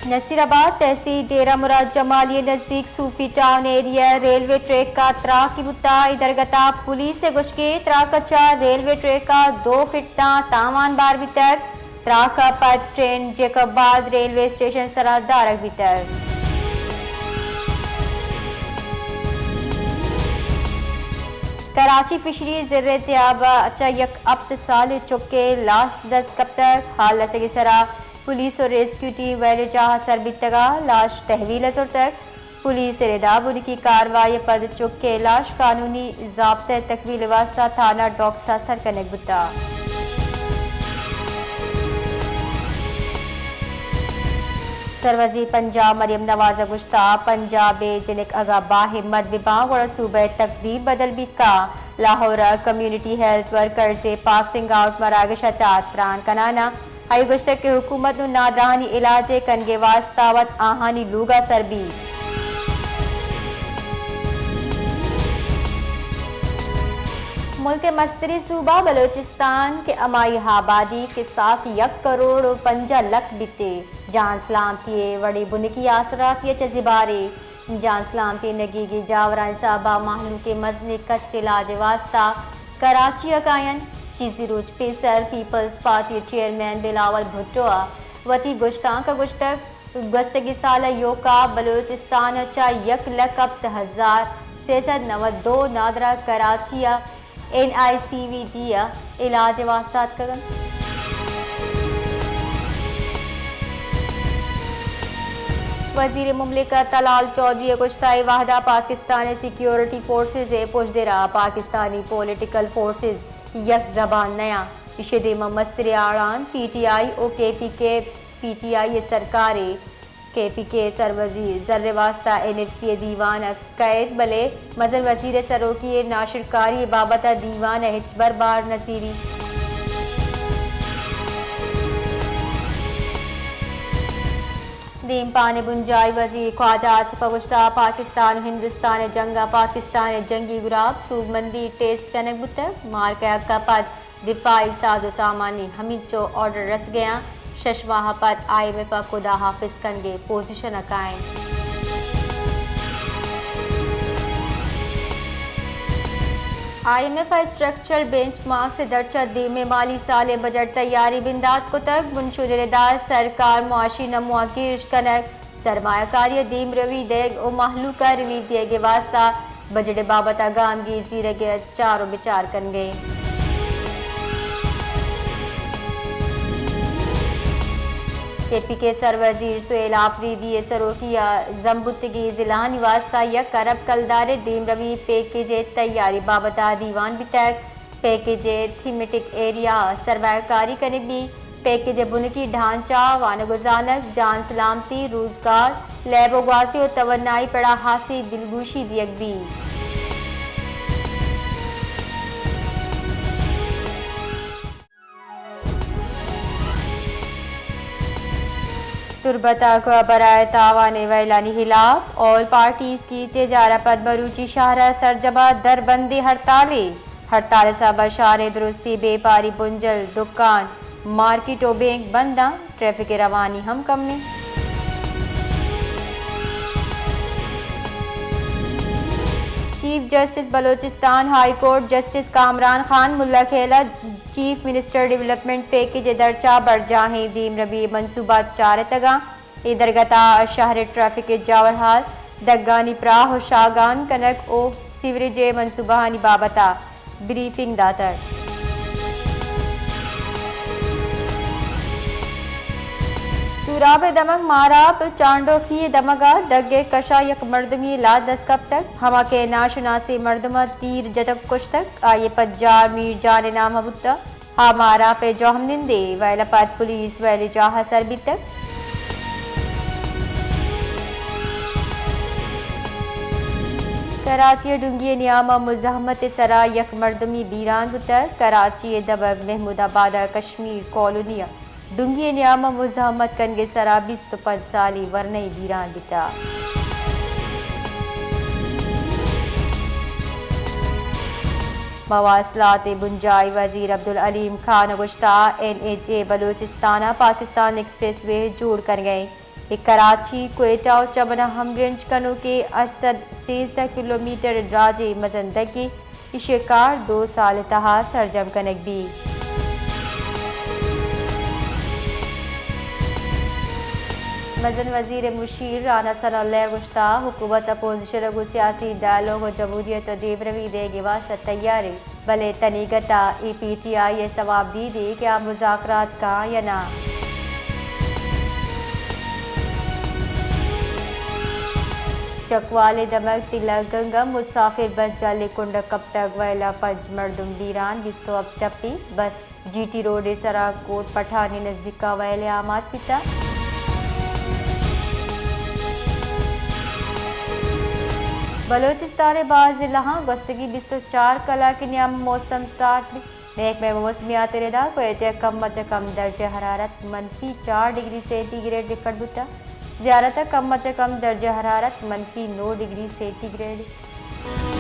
नसीराबाद तहसील डेरा मुराद जमालिया नजदीक सूफी town area railway track का त्राक की बुत्ता इधरगता पुलिस से गुश के त्राकचा रेलवे ट्रैक का 2 फीट तामान बार भीतर त्राक पर ट्रेन जेकबाद रेलवे स्टेशन सरादारक भीतर कराची फिशरी ज़र्रत अच्छा यक अब साल चुके लाश 10 कब तक हाल से सरा पुलिस और रेस्क्यू टीम वैले जहाँ सरबितगा लाश तहवील तक पुलिस रेदाब उनकी कार्रवाई पद चुके लाश कानूनी ज़ाब्ते तकवील वास्ता थाना डॉक्सा सर कनेक बुता सरवजी पंजाब मरियम नवाज गुश्ता पंजाब जिनक अगा बाहिम्मत विभाग और सूबे तकदीर बदल भी का लाहौर कम्युनिटी हेल्थ वर्कर से पासिंग आउट मरागशा चात प्राण कनाना आई गुश्तक के हुकूमत नादरानी इलाजे कनगे वास्तावत आहानी लूगा सरबी मुल्क मस्तरी सूबा बलोचिस्तान के अमाई आबादी के साथ 1 करोड़ और 5 लाख बीते जान सलामती वड़ी बुनकी आसराती चजिबारे जान सलामती नगी की जावरान साहबा माहलूम के मजने कच्चे इलाज वास्ता कराची अकायन चीजी रोज पेसर Peoples Party chairman Bilawal Bhutto वती गुश्तां का गुश्तक गस्तगी साल योका बलोचिस्तान चा 1,71,692 नादरा कराचिया NICVG इलाज वास्तात कगन वजीर मुमलिकत तलाल चौधरी गुश्ताई वाहदा पाकिस्तानी सिक्योरिटी फोर्सेज पुशदेरा पाकिस्तानी पॉलिटिकल फोर्सेज यक जबान नया इशे मस्तरी आड़ान PTI ओ PTI सरकारे KPK सरवजीर जर्रे वास्ता NFC दीवान कैद बले मजल वजीर सरोकी नाशिरकारी बाबत दीवान हिचबर बार नसीरी दीम पाने बुंजाई वजीर ख्वाजा आसिफ गुश्ता पाकिस्तान हिंदुस्तान जंगा पाकिस्तान जंगी गुराब सूबमंदी टेस्ट कनक बुतक मार के का पद दिफाई साजो सामानी हमीचो ऑर्डर रस गया शशवाह पद IMF खुदा हाफिज कनगे पोजिशन अकायम IMF स्ट्रक्चरल बेंचमार्क से दर्जा दी में माली साल बजट तैयारी बिंदात को तक मुनशुरदार सरकार मुआशी नमो कीर्ष कनक सरमायाकारी दीम रवि देग और महलू का रिलीफ दिए गए वास्ता बजट बाबत आगामगी जीरे के चारों विचार कन गए KPK सरवजीर सुहेल आफरीदी सरोकिया जम्बुतगी जिला निवास्ता यक अरब कलदारे दीम रवि पैकेज तैयारी बाबता दीवान बितक पैकेज थीमेटिक एरिया सरमायाकारी कनबी पैकेज बुनकी ढांचा वानगुजानक जान सलामती रोजगार लैबोगासी और तवन्नाई पड़ा हासी दिलगुशी दियक भी तुरबता को बराए तावाने वैलानी हिलाफ ऑल पार्टीज की तेजारा पद बरूची शाहरा सरजबा दरबंदी हड़ताल सब शारे दुरुस्ती बेपारी बुंजल दुकान मार्केट और बैंक बंदा ट्रैफिक रवानी हम कमने chief justice Balochistan high court justice Kamran Khan Mulla खेला चीफ मिनिस्टर डेवलपमेंट पैकेज दर्चा बरजाहे दीम रबी मनसूबा चार तगा इधरगता शहर ट्रैफिक जावरहाल दग्गानी प्राह शागान कनक ओ सीवरेज मनसूबाहानी बाबता ब्रीफिंग दातर सूराब दमक माराब चांडोखी दमगा दग्गे कशा यक मर्दमी ला 10 कब तक हमा के नाशुनासी मर्दमा तीर जतक कुछ तक आये पज्जार मीर जाने नाम हबुत्ता हमारा पे जो हम निंदे वैलपात पुलिस वैले जाहा सरबी तक कराची डुंगी नियामा मुजहमत सरा यक मर्दमी बीरान बुतर कराची दबग महमूदाबाद कश्मीर कॉलोनिया डुंगी नियामा मुजहमत कनगे सरा 25 साली वरनई बीरान बिता मवासलात बुंजाई वजीर अब्दुल अलीम खान गुश्ता NHA Balochistan Pakistan expressway जोड़ कर गए कराची क्वेटा और चबना हमगंज कनो के असद 13 किलोमीटर दराजे मजंदगी शिकार 2 साल तहा सरजम कनक भी मजन वजीर मुशीर राना सनाउल्लाह गुश्ता हुकूमत अपोजिशन को सियासी डायलॉग और जमहूरियत देवरवी देगी वास्ते तैयारी भले तनीगता PTI ये सवाब दी दे क्या मुज़ाकरात का या ना। चकवाले दमक तिलक गंगम मुसाफिर बस जाली कुंड कब तक वैला पंच मर्दुम बीरान बिस्तो अब टप्पी बस GT रोड सरा कोट पठानी नजदीका वैले आमाज पिता बलोचिस्तान बाज़ ज़िला गस्तगी 24 कला के नियम मौसम स्टार्ट नेक में मौसमियात रेदा को कम अच कम दर्ज हरारत -4 डिग्री सेंटीग्रेड रिकॉर्ड बुता ज़्यादातर कम अच कम दर्ज हरारत -9 डिग्री सेंटीग्रेड।